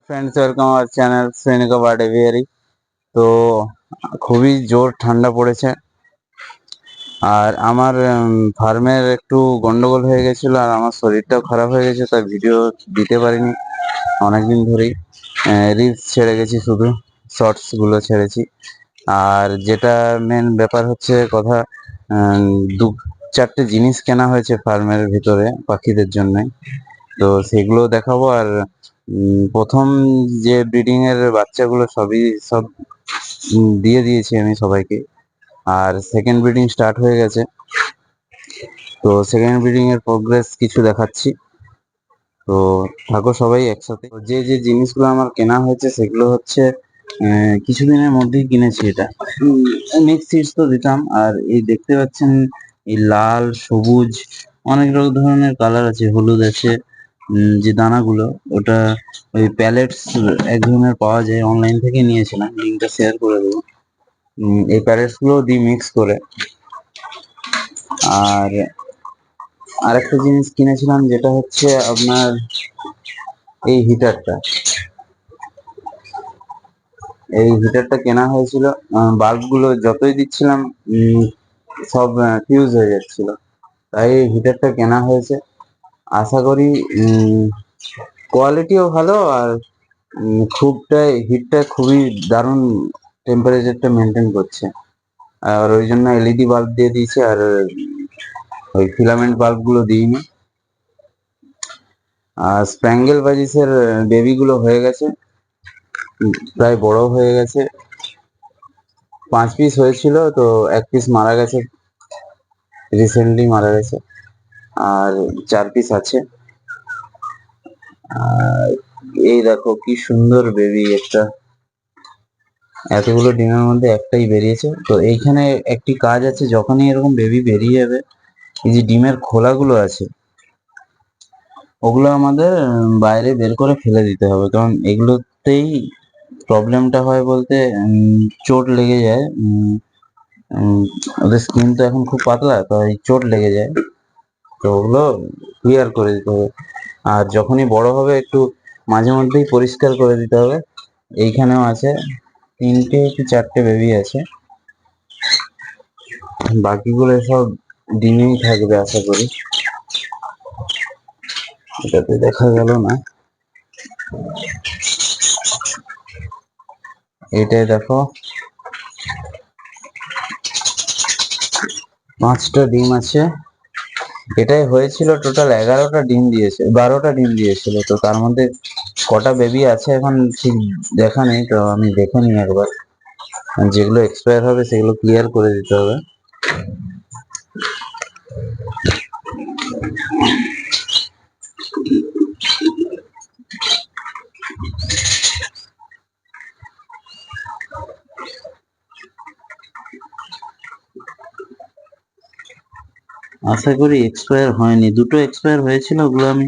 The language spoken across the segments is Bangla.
Friends, welcome our channel Shrenika bird aviary. তো খুবই জোর ঠান্ডা পড়েছে আর আমার ফার্মের একটু গন্ডগোল হয়ে গেছিল আর আমার শরীরটাও খারাপ হয়ে গেছে, তাই ভিডিও দিতে পারিনি অনেকদিন ধরেই। রিলস ছেড়ে গেছি, শুধু শর্টসগুলো ছেড়েছি। আর যেটা মেন ব্যাপার হচ্ছে কথা, দু চারটে জিনিস কেনা হয়েছে ফার্মের ভিতরে পাখিদের জন্য, তো সেগুলো দেখাবো। আর প্রথম যে ব্রিডিং এর বাচ্চাগুলো সব দিয়ে দিয়েছি আমি সবাইকে, আর সেকেন্ড ব্রিডিং স্টার্ট হয়ে গেছে। তো সেকেন্ড ব্রিডিং এর প্রোগ্রেস কিছু দেখাচ্ছি, তো থাকো সবাই একসাথে। তো যে যে জিনিসগুলো আমার কেনা হয়েছে সেগুলো হচ্ছে কিছুদিনের মধ্যেই কিনেছি। এটা মিক্স সিডস তো দিতাম, আর এই দেখতে পাচ্ছেন এই লাল সবুজ অনেক ধরনের কালার আছে, হলুদ আছে। যে দানাগুলো ওটা ওই প্যালেটস এক ধরনের পাওয়া যায়, অনলাইন থেকে নিয়েছিলাম, লিঙ্কটা শেয়ার করে দেবো। এই প্যালেটস গুলো দিয়ে মিক্স করে। আর আরেকটা জিনিস কিনেছিলাম, যেটা হচ্ছে আপনার এই হিটারটা কেনা হয়েছিল। বাল্ব গুলো যতই দিচ্ছিলাম সব ফিউজ হয়ে যাচ্ছিল, তাই হিটারটা কেনা হয়েছে। আশা করি কোয়ালিটিও ভালো, আর হিটটা খুবই দারুণ টেম্পারেচারটা মেনটেন করছে। আর ওই জন্য এলইডি বাল্ব দিয়ে দিয়েছে, আর ওই ফিলামেন্ট বাল্ব গুলো দিইনি। আর স্প্যাঙ্গেল বাজিসের বেবি গুলো হয়ে গেছে, প্রায় বড় হয়ে গেছে। 5 পিস হয়েছিল, তো 1 পিস মারা গেছে, রিসেন্টলি মারা গেছে। আর 4 পিস আছে। আর এই দেখো কি সুন্দর বেবি একটা, এতগুলো ডিমের মধ্যে একটাই বেরিয়েছে। তো এইখানে একটি কাজ আছে, যখনই এরকম বেবি বেরিয়ে যাবে, এই যে ডিমের খোলাগুলো আছে ওগুলো আমাদের বাইরে বের করে ফেলে দিতে হবে, কারণ এগুলোতেই প্রবলেমটা হয় বলতে চোট লেগে যায়। ওদের স্কিন তো এখন খুব পাতলা, তাই চোট লেগে যায়, তো ওগুলো ক্লিয়ার করে দিতে হবে। আর যখনই বড় হবে একটু মাঝে মধ্যেই পরিষ্কার করে দিতে হবে। এইখানেও আছে 3টে কি 4টে বেবি আছে, বাকিগুলো সব ডিমেই থাকবে আশা করি। এটাতে দেখা গেল না, এটাই দেখো 5টা ডিম আছে। এটাই হয়েছিল টোটাল 11টা ডিম দিয়েছে, 12টা ডিম দিয়েছিল। তো তার মধ্যে কটা বেবি আছে এখন ঠিক দেখা নেই, তো আমি দেখে নিই একবার। যেগুলো এক্সপায়ার হবে সেগুলো ক্লিয়ার করে দিতে হবে। আশা করি এক্সপায়ার হয়নি, দুটো এক্সপায়ার হয়েছিল, ওগুলো আমি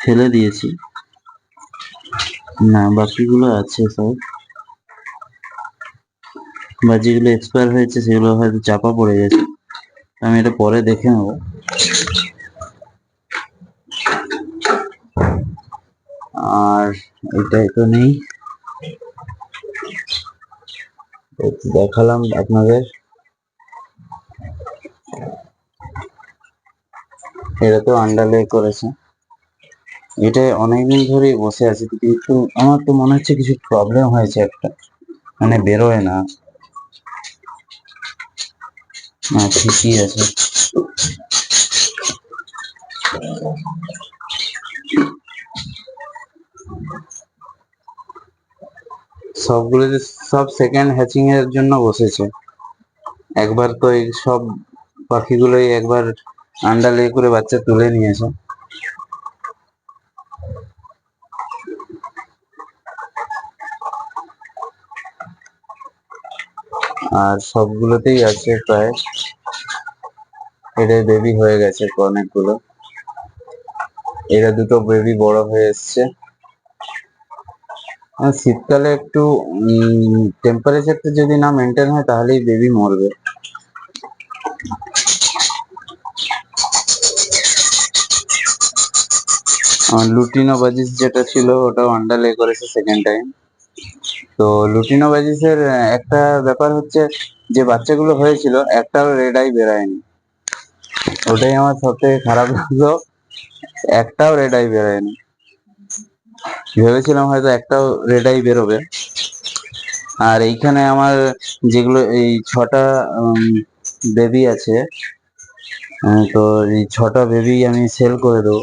ফেলে দিয়েছি। না, বাকিগুলো আছে সব, বা যেগুলো এক্সপায়ার হয়েছে সেগুলো হয়তো চাপা পড়ে গেছে, আমি এটা পরে দেখে নেবো। আর এটাই তো নেই, দেখালাম আপনাদের। এটা তো আন্ডারলে করেছে, এটা অনেকদিন ধরেই বসে আছে, কিন্তু আমার তো মনে হচ্ছে কিছু প্রবলেম হয়েছে একটা, মানে বেরোয় না। না, ঠিকই আছে। সবগুলো যে সব সেকেন্ড হ্যাচিং এর জন্য বসেছে। একবার তো এই সব পাখিগুলোই একবার আন্ডা লে করে বাচ্চা তুলে নিয়েছে। আর সবগুলোতেই আছে প্রায়, এদের বেবি হয়ে গেছে অনেকগুলো। এরা দুটো বেবি বড় হয়ে এসছে। আর শীতকালে একটু টেম্পারেচারটা যদি না মেনটেন হয় তাহলেই বেবি মরবে। লুটিনো বাজিস যেটা ছিল ওটাও আন্ডা লে করেছে সেকেন্ড টাইম। তো লুটিনো বাজিসের একটা ব্যাপার হচ্ছে, যে বাচ্চাগুলো হয়েছিল একটাও রেড আই বেরোয়নি, ওটাই আমার সব থেকে খারাপ লাগলো, একটাও রেড আই বেরোয়নি। ভেবেছিলাম হয়তো একটাও রেড আই বেরোবে। আর এইখানে আমার যেগুলো এই 6টা বেবি আছে, তো এই 6টা বেবি আমি সেল করে দেবো।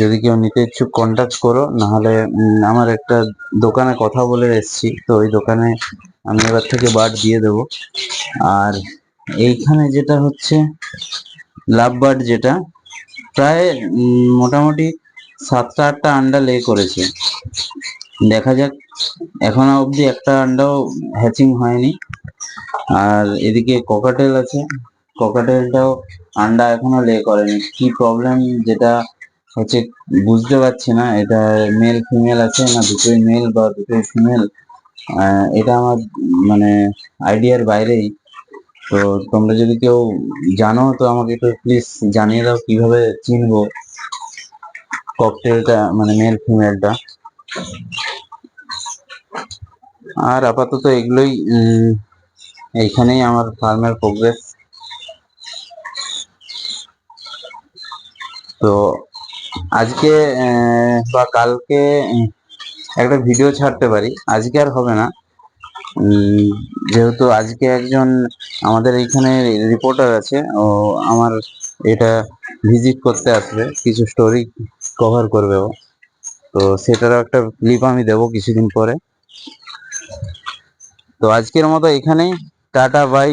যদি কেউ নিতে ইচ্ছুক কন্ট্যাক্ট করো, নাহলে আমার একটা দোকানে কথা বলে এসেছি, তো ওই দোকানে আমি এবার থেকে বার্ড দিয়ে দেবো। আর এইখানে যেটা হচ্ছে লাভ বার্ড, যেটা প্রায় মোটামুটি 7টা 8টা আন্ডা লে করেছে। দেখা যাক, এখনো অবধি একটা আন্ডাও হ্যাচিং হয়নি। আর এদিকে ককাটেল আছে, ককাটেলটাও আন্ডা এখনো লে করেনি। কি প্রবলেম যেটা হচ্ছে বুঝতে পারছি না, এটা মেল ফিমেল আছে না দুটোই মেল বা দুটোই ফিমেল, এটা আমার মানে আইডিয়ার বাইরেই। তো তোমরা যদি কেউ জানো তো আমাকে একটু প্লিজ জানিয়ে দাও কিভাবে চিনবো ককটেলটা মানে মেল ফিমেলটা। আর আপাতত এগুলোই, এইখানেই আমার ফার্মের প্রোগ্রেস। তো আজকে বা কালকে একটা ভিডিও ছাড়তে পারি, আজকে আর হবে না। যেহেতু আজকে একজন আমাদের এইখানে রিপোর্টার আছে, ও আমার এটা ভিজিট করতে আসবে, কিছু স্টোরি কভার করবে ও। তো সেটারও একটা ক্লিপ আমি দেবো কিছুদিন পরে। তো আজকের মতো এখানেই, টাটা বাই।